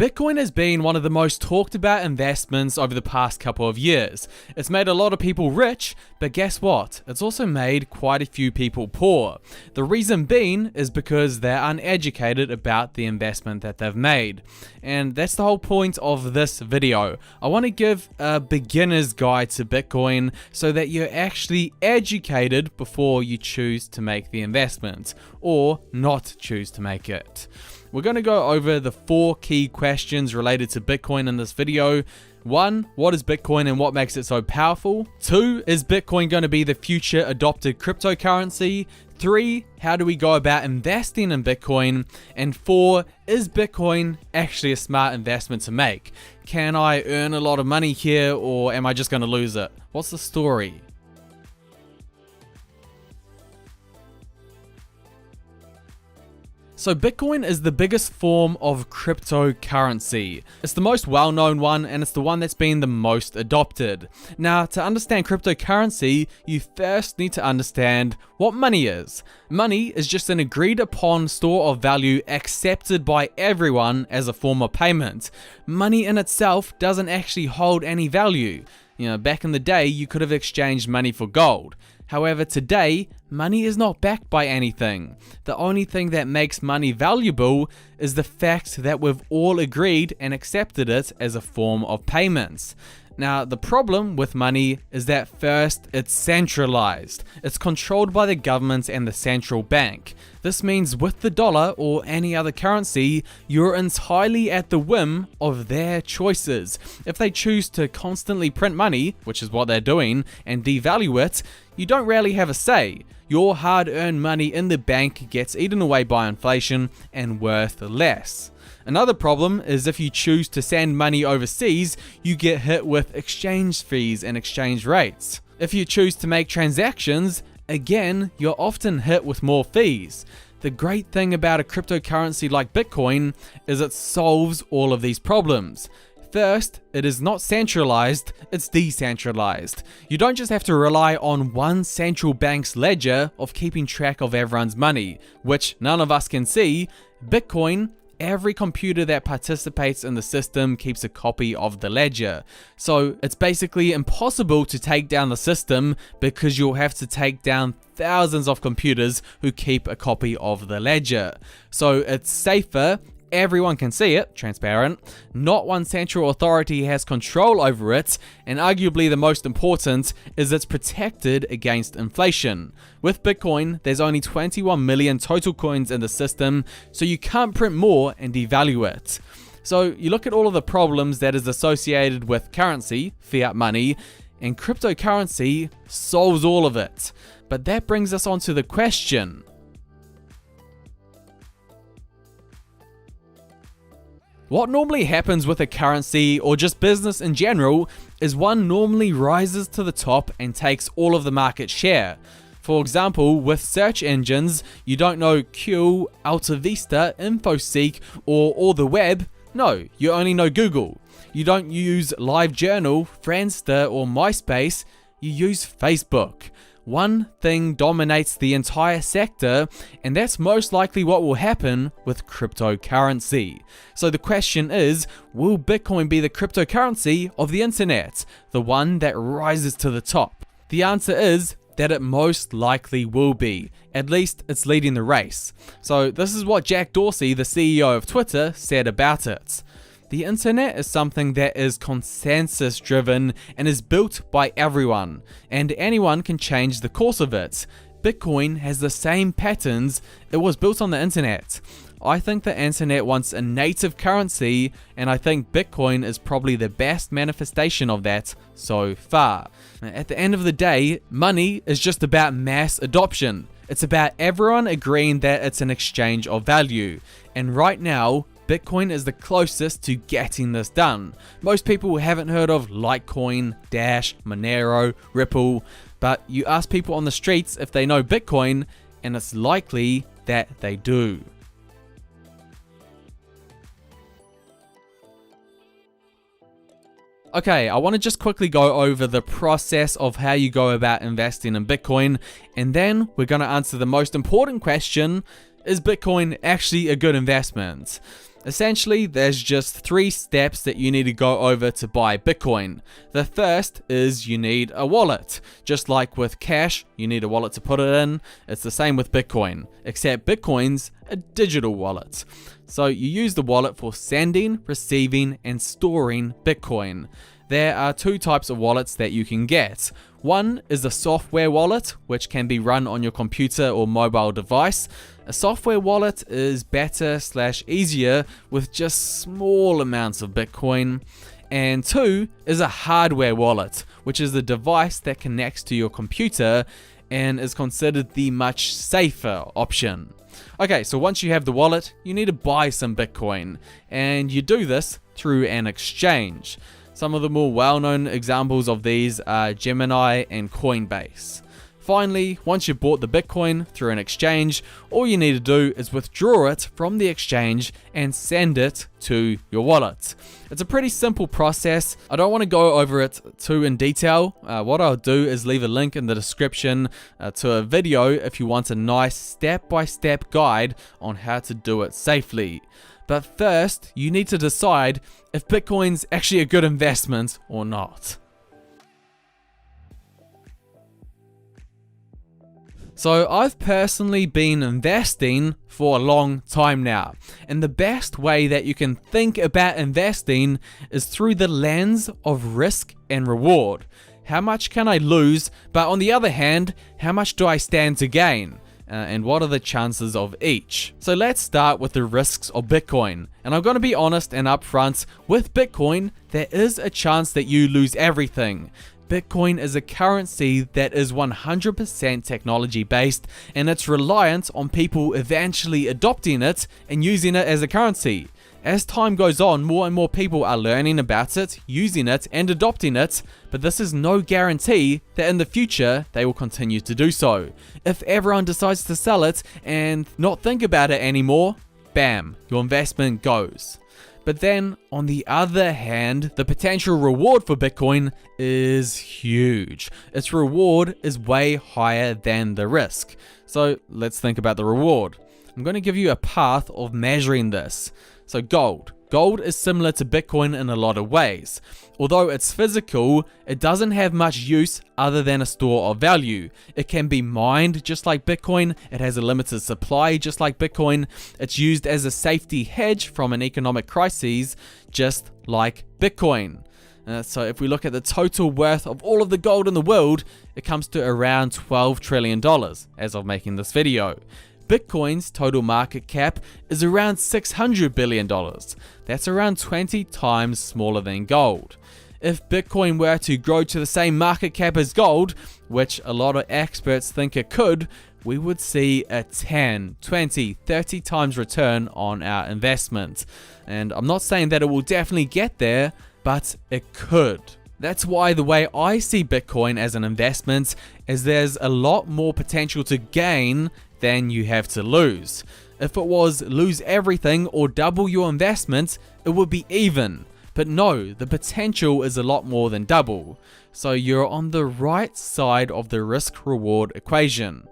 Bitcoin has been one of the most talked about investments over the past couple of years. It's made a lot of people rich, but guess what? It's also made quite a few people poor. The reason being is because they're uneducated about the investment that they've made. And that's the whole point of this video. I want to give a beginner's guide to Bitcoin so that you're actually educated before you choose to make the investment, or not choose to make it. We're going to go over the 4 key questions related to Bitcoin in this video. 1, what is Bitcoin and what makes it so powerful? 2, is Bitcoin going to be the future adopted cryptocurrency? 3, how do we go about investing in Bitcoin? And 4, is Bitcoin actually a smart investment to make? Can I earn a lot of money here, or am I just going to lose it? What's the story? So Bitcoin is the biggest form of cryptocurrency. It's the most well-known one, and it's the one that's been the most adopted. Now, to understand cryptocurrency, you first need to understand what money is. Money is just an agreed upon store of value accepted by everyone as a form of payment. Money in itself doesn't actually hold any value. Back in the day, you could have exchanged money for gold. However, today, money is not backed by anything. The only thing that makes money valuable is the fact that we've all agreed and accepted it as a form of payments. Now, the problem with money is that first, it's centralized. It's controlled by the government and the central bank. This means with the dollar or any other currency, you're entirely at the whim of their choices. If they choose to constantly print money, which is what they're doing, and devalue it, you don't really have a say. Your hard-earned money in the bank gets eaten away by inflation and worth less. Another problem is if you choose to send money overseas, you get hit with exchange fees and exchange rates. If you choose to make transactions, again, you're often hit with more fees. The great thing about a cryptocurrency like Bitcoin is it solves all of these problems. First, it is not centralized, it's decentralized. You don't just have to rely on one central bank's ledger of keeping track of everyone's money, which none of us can see. Bitcoin, every computer that participates in the system keeps a copy of the ledger. So it's basically impossible to take down the system because you'll have to take down thousands of computers who keep a copy of the ledger. So it's safer. Everyone can see it, transparent. Not one central authority has control over it, and arguably the most important is it's protected against inflation. With Bitcoin, there's only 21 million total coins in the system, so you can't print more and devalue it. So you look at all of the problems that is associated with currency, fiat money, and cryptocurrency solves all of it. But that brings us on to the question: what normally happens with a currency or just business in general is one normally rises to the top and takes all of the market share. For example, with search engines, you don't know Q, AltaVista, InfoSeek, or the web. No, you only know Google. You don't use LiveJournal, Friendster, or MySpace. You use Facebook. One thing dominates the entire sector, and that's most likely what will happen with cryptocurrency. So the question is, will Bitcoin be the cryptocurrency of the internet, the one that rises to the top? The answer is that it most likely will be. At least it's leading the race. So this is what Jack Dorsey, the CEO of Twitter, said about it. The internet is something that is consensus driven and is built by everyone, and anyone can change the course of it. Bitcoin has the same patterns. It was built on the internet. I think the internet wants a native currency, and I think Bitcoin is probably the best manifestation of that so far. At the end of the day, money is just about mass adoption. It's about everyone agreeing that it's an exchange of value. And right now, Bitcoin is the closest to getting this done. Most people haven't heard of Litecoin, Dash, Monero, Ripple, but you ask people on the streets if they know Bitcoin, and it's likely that they do. Okay, I want to just quickly go over the process of how you go about investing in Bitcoin, and then we're going to answer the most important question: is Bitcoin actually a good investment? Essentially, there's just 3 steps that you need to go over to buy Bitcoin. The first is you need a wallet. Just like with cash, you need a wallet to put it in. It's the same with Bitcoin, except Bitcoin's a digital wallet. So you use the wallet for sending, receiving, and storing Bitcoin. There are 2 types of wallets that you can get. One is a software wallet, which can be run on your computer or mobile device. A software wallet is better/easier with just small amounts of Bitcoin. And 2 is a hardware wallet, which is the device that connects to your computer and is considered the much safer option. Okay, so once you have the wallet, you need to buy some Bitcoin, and you do this through an exchange. Some of the more well-known examples of these are Gemini and Coinbase. Finally, once you've bought the Bitcoin through an exchange, all you need to do is withdraw it from the exchange and send it to your wallet. It's a pretty simple process. I don't want to go over it too in detail. What I'll do is leave a link in the description to a video if you want a nice step-by-step guide on how to do it safely. But first, you need to decide if Bitcoin's actually a good investment or not. So I've personally been investing for a long time now, and the best way that you can think about investing is through the lens of risk and reward. How much can I lose, but on the other hand, how much do I stand to gain? And what are the chances of each? So let's start with the risks of Bitcoin. And I'm going to be honest and upfront, with Bitcoin, there is a chance that you lose everything. Bitcoin is a currency that is 100% technology based, and it's reliant on people eventually adopting it and using it as a currency. As time goes on, more and more people are learning about it, using it, and adopting it, but this is no guarantee that in the future they will continue to do so. If everyone decides to sell it and not think about it anymore, bam, your investment goes. But then, on the other hand, the potential reward for Bitcoin is huge. Its reward is way higher than the risk. So let's think about the reward. I'm going to give you a path of measuring this. So gold. Gold is similar to Bitcoin in a lot of ways. Although it's physical, it doesn't have much use other than a store of value. It can be mined just like Bitcoin. It has a limited supply just like Bitcoin. It's used as a safety hedge from an economic crisis just like Bitcoin. So if we look at the total worth of all of the gold in the world, it comes to around $12 trillion as of making this video. Bitcoin's total market cap is around $600 billion. That's around 20 times smaller than gold. If Bitcoin were to grow to the same market cap as gold, which a lot of experts think it could, we would see a 10, 20, 30 times return on our investment. And I'm not saying that it will definitely get there, but it could. That's why the way I see Bitcoin as an investment is there's a lot more potential to gain than you have to lose. If it was lose everything or double your investment, it would be even. But no, the potential is a lot more than double. So you're on the right side of the risk-reward equation.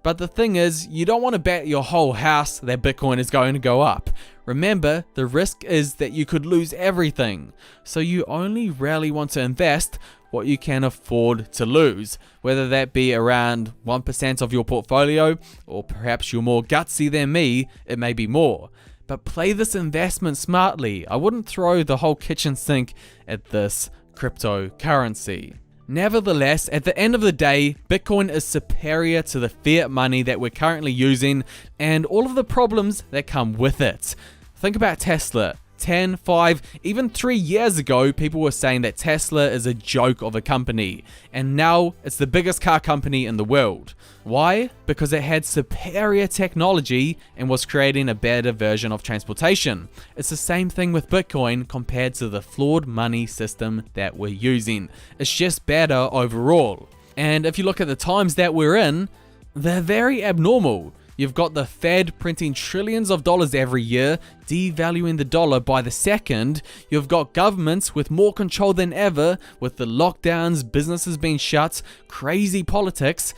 But the thing is, you don't want to bet your whole house that Bitcoin is going to go up. Remember, the risk is that you could lose everything. So you only really want to invest what you can afford to lose, whether that be around 1% of your portfolio, or perhaps you're more gutsy than me, it may be more. But play this investment smartly. I wouldn't throw the whole kitchen sink at this cryptocurrency. Nevertheless, at the end of the day, Bitcoin is superior to the fiat money that we're currently using and all of the problems that come with it. Think about Tesla. 10, 5, even 3 years ago, people were saying that Tesla is a joke of a company, and now it's the biggest car company in the world. Why? Because it had superior technology and was creating a better version of transportation. It's the same thing with Bitcoin compared to the flawed money system that we're using. It's just better overall. And if you look at the times that we're in, they're very abnormal. You've got the Fed printing trillions of dollars every year, devaluing the dollar by the second. You've got governments with more control than ever, with the lockdowns, businesses being shut, crazy politics.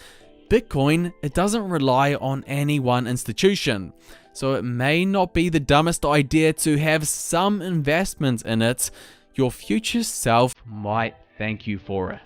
Bitcoin, it doesn't rely on any one institution, so it may not be the dumbest idea to have some investment in it. Your future self might thank you for it.